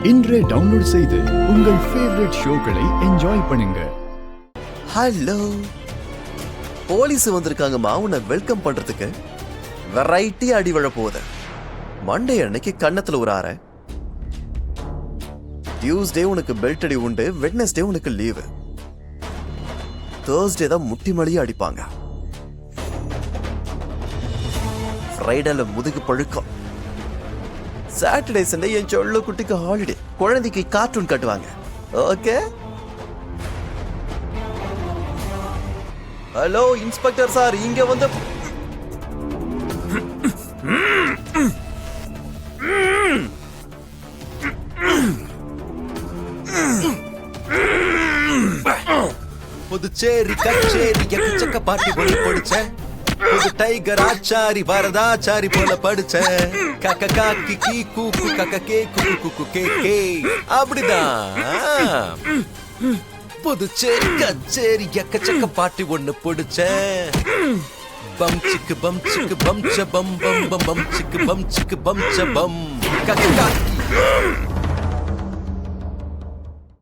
இன்றே டவுன்லோட் செய்து உங்கள் ஃபேவரட் ஷோக்களை என்ஜாய் பண்ணுங்க. ஹலோ, போலீஸ் வந்திருக்காங்கம்மா. உன்னை வெல்கம் பண்றதுக்கு வெரைட்டி அடி விழ போகுது. மண்டே அன்னைக்கு கன்னத்துல ஒரு ஆற, டியூஸ்டே உனக்கு பெல்ட் அடி உண்டு, வெட்னஸ்டே உனக்கு லீவு, தேர்ஸ்டே தான் முட்டி மழிய அடிப்பாங்க, ஃப்ரைடேல முதுகு பழுக்கம், சாட்டர்டே சண்டே என் சொல்ல குட்டிக்கு ஹாலிடே, குழந்தைக்கு கார்ட்டூன் கட்டுவாங்க. ஓகே. ஹலோ இன்ஸ்பெக்டர் சார், இங்க வந்து புதுச்சேரி கச்சேரி எக்கச்சக்க பாட்டி போய் படிச்சேன், புது டைகர் ஆச்சாரி வரதாச்சாரி போல படிச்சேன், கக்க காக்கி கீ கூக்கு கக்க கே குக்கு குக்கு கே கே அப்படிதான். புதுச்சேரி கச்சேரி எக்கச்சக்க பாட்டி ஒண்ணு பிடிச்சேன். பம் சிக்கு பம் சிக்கு பம் ச பம் பம் பம் பம் சிக்கு பம் சிக்கு பம் ச பம் கக்க காக்கி